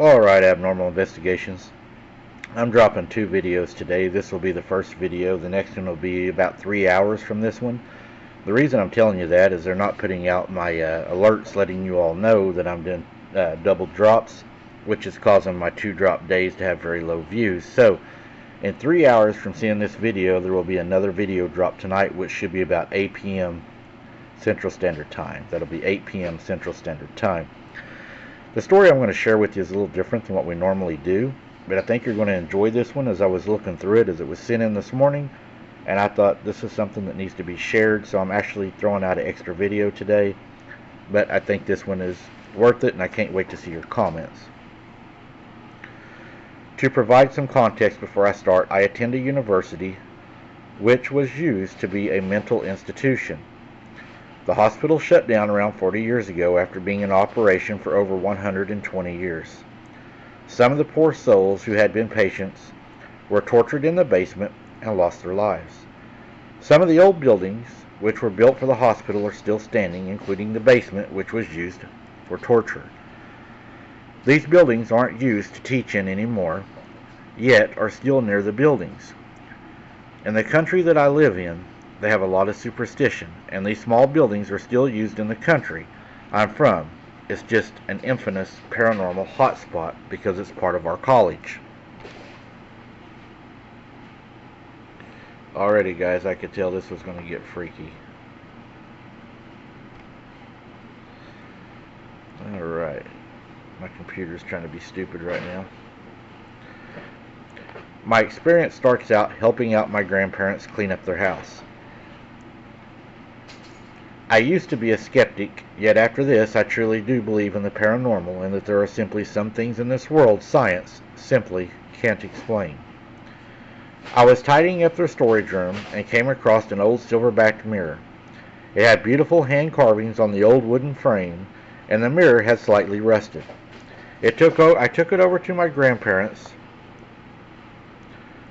Alright, Abnormal Investigations. I'm dropping two videos today. This will be the first video. The next one will be about 3 hours from this one. The reason I'm telling you that is they're not putting out my alerts letting you all know that I'm doing double drops, which is causing my 2 drop days to have very low views. So, in 3 hours from seeing this video, there will be another video drop tonight, which should be about 8 p.m. Central Standard Time. That'll be 8 p.m. Central Standard Time. The story I'm going to share with you is a little different than what we normally do, but I think you're going to enjoy this one. As I was looking through it, as it was sent in this morning, and I thought this is something that needs to be shared, so I'm actually throwing out an extra video today, but I think this one is worth it, and I can't wait to see your comments. To provide some context before I start, I attend a university which was used to be a mental institution. The hospital shut down around 40 years ago after being in operation for over 120 years. Some of the poor souls who had been patients were tortured in the basement and lost their lives. Some of the old buildings which were built for the hospital are still standing, including the basement, which was used for torture. These buildings aren't used to teach in anymore, yet are still near the buildings. In the country that I live in, they have a lot of superstition, and these small buildings are still used in the country I'm from. It's just an infamous paranormal hotspot because it's part of our college. Alrighty guys, I could tell this was going to get freaky. Alright, my computer's trying to be stupid right now. My experience starts out helping out my grandparents clean up their house. I used to be a skeptic, yet after this I truly do believe in the paranormal and that there are simply some things in this world science simply can't explain. I was tidying up their storage room and came across an old silver-backed mirror. It had beautiful hand carvings on the old wooden frame, and the mirror had slightly rusted. I took it over to my grandparents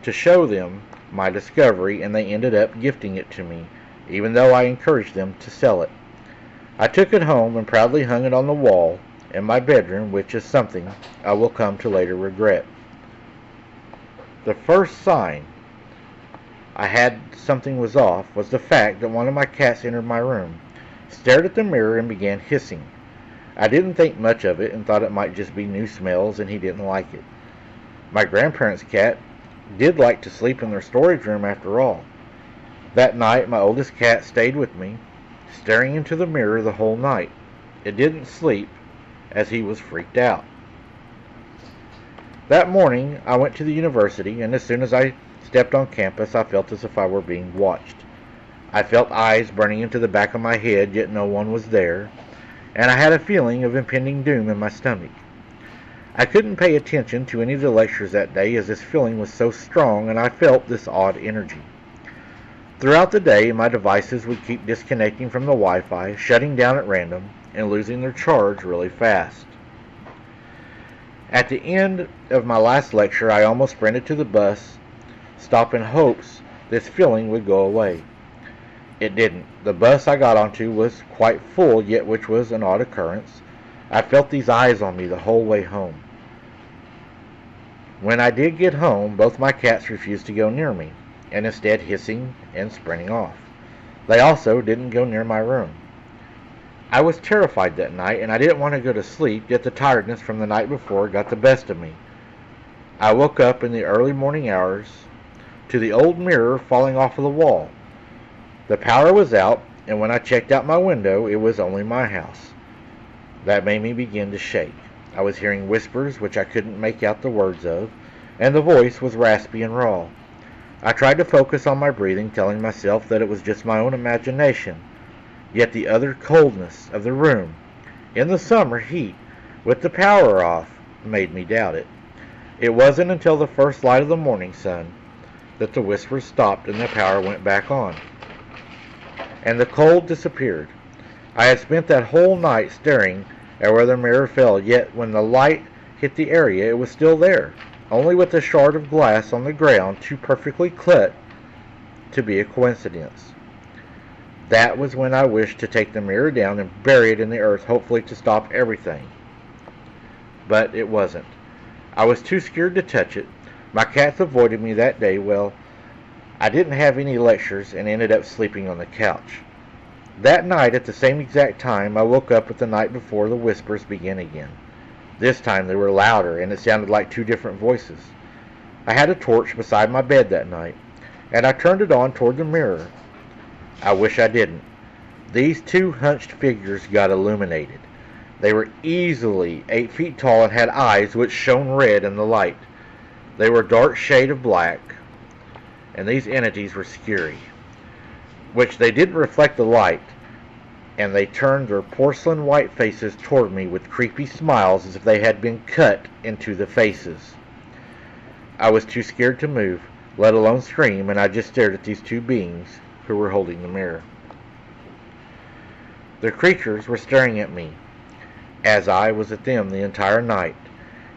to show them my discovery, and they ended up gifting it to me, even though I encouraged them to sell it. I took it home and proudly hung it on the wall in my bedroom, which is something I will come to later regret. The first sign I had something was off was the fact that one of my cats entered my room, stared at the mirror, and began hissing. I didn't think much of it and thought it might just be new smells and he didn't like it. My grandparents' cat did like to sleep in their storage room after all. That night, my oldest cat stayed with me, staring into the mirror the whole night. It didn't sleep, as he was freaked out. That morning, I went to the university, and as soon as I stepped on campus, I felt as if I were being watched. I felt eyes burning into the back of my head, yet no one was there, and I had a feeling of impending doom in my stomach. I couldn't pay attention to any of the lectures that day, as this feeling was so strong, and I felt this odd energy. Throughout the day, my devices would keep disconnecting from the Wi-Fi, shutting down at random, and losing their charge really fast. At the end of my last lecture, I almost sprinted to the bus stop in hopes this feeling would go away. It didn't. The bus I got onto was quite full, yet which was an odd occurrence. I felt these eyes on me the whole way home. When I did get home, both my cats refused to go near me, and instead hissing and sprinting off. They also didn't go near my room. I was terrified that night, and I didn't want to go to sleep, yet the tiredness from the night before got the best of me. I woke up in the early morning hours to the old mirror falling off of the wall. The power was out, and when I checked out my window, it was only my house. That made me begin to shake. I was hearing whispers which I couldn't make out the words of, and the voice was raspy and raw. I tried to focus on my breathing, telling myself that it was just my own imagination, yet the utter coldness of the room in the summer heat with the power off made me doubt it. It wasn't until the first light of the morning sun that the whispers stopped and the power went back on, and the cold disappeared. I had spent that whole night staring at where the mirror fell, yet when the light hit the area, it was still there, only with a shard of glass on the ground too perfectly cut to be a coincidence. That was when I wished to take the mirror down and bury it in the earth, hopefully to stop everything. But it wasn't. I was too scared to touch it. My cats avoided me that day. Well, I didn't have any lectures and ended up sleeping on the couch. That night, at the same exact time, I woke up with the night before the whispers began again. This time they were louder, and it sounded like two different voices. I had a torch beside my bed that night, and I turned it on toward the mirror. I wish I didn't. These two hunched figures got illuminated. They were easily 8 feet tall and had eyes which shone red in the light. They were a dark shade of black, and these entities were scary, which they didn't reflect the light, and they turned their porcelain white faces toward me with creepy smiles as if they had been cut into the faces. I was too scared to move, let alone scream, and I just stared at these two beings who were holding the mirror. The creatures were staring at me, as I was at them the entire night,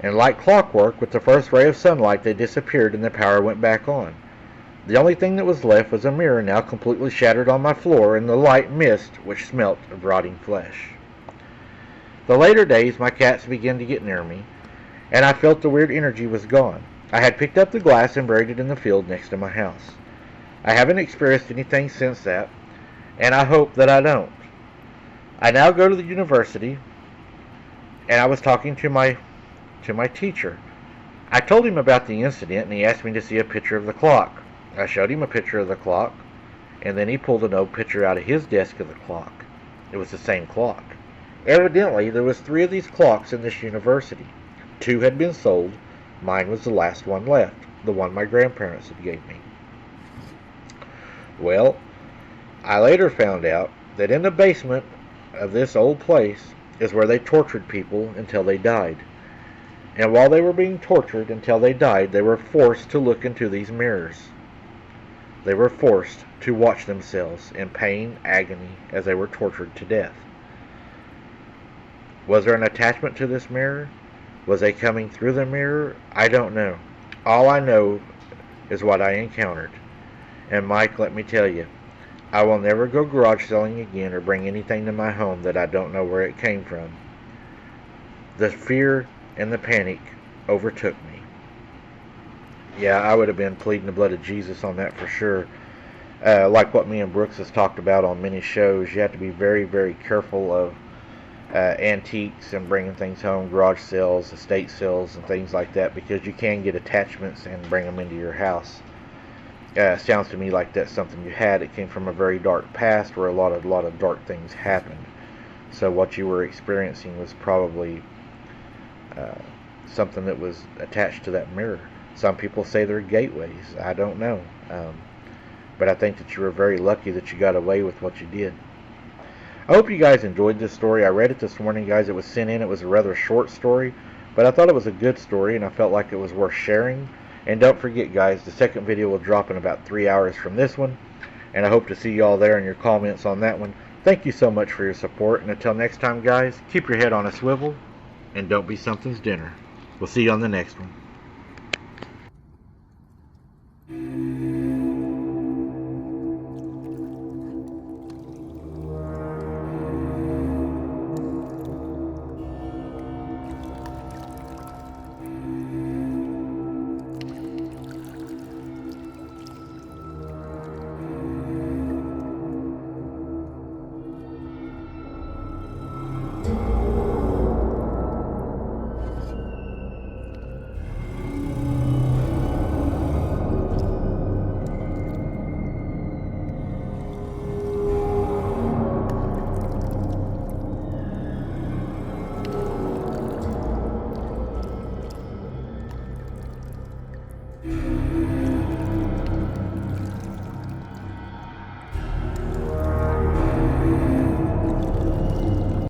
and like clockwork, with the first ray of sunlight they disappeared and the power went back on. The only thing that was left was a mirror now completely shattered on my floor and the light mist which smelt of rotting flesh. The later days my cats began to get near me, and I felt the weird energy was gone. I had picked up the glass and buried it in the field next to my house. I haven't experienced anything since that, and I hope that I don't. I now go to the university, and I was talking to my teacher. I told him about the incident, and he asked me to see a picture of the clock. I showed him a picture of the clock, and then he pulled an old picture out of his desk of the clock. It was the same clock. Evidently, there was 3 of these clocks in this university. 2 had been sold. Mine was the last one left, the one my grandparents had gave me. Well, I later found out that in the basement of this old place is where they tortured people until they died. And while they were being tortured until they died, they were forced to look into these mirrors. They were forced to watch themselves in pain, agony, as they were tortured to death. Was there an attachment to this mirror? Was they coming through the mirror? I don't know. All I know is what I encountered. And Mike, let me tell you, I will never go garage selling again or bring anything to my home that I don't know where it came from. The fear and the panic overtook me. Yeah, I would have been pleading the blood of Jesus on that for sure. Like what me and Brooks has talked about on many shows, you have to be very, very careful of antiques and bringing things home, garage sales, estate sales, and things like that, because you can get attachments and bring them into your house. Sounds to me like that's something you had. It came from a very dark past where a lot of dark things happened. So what you were experiencing was probably something that was attached to that mirror. Some people say they're gateways. I don't know. But I think that you were very lucky that you got away with what you did. I hope you guys enjoyed this story. I read it this morning, guys. It was sent in. It was a rather short story, but I thought it was a good story, and I felt like it was worth sharing. And don't forget, guys, the second video will drop in about 3 hours from this one, and I hope to see you all there in your comments on that one. Thank you so much for your support, and until next time, guys, keep your head on a swivel, and don't be something's dinner. We'll see you on the next one.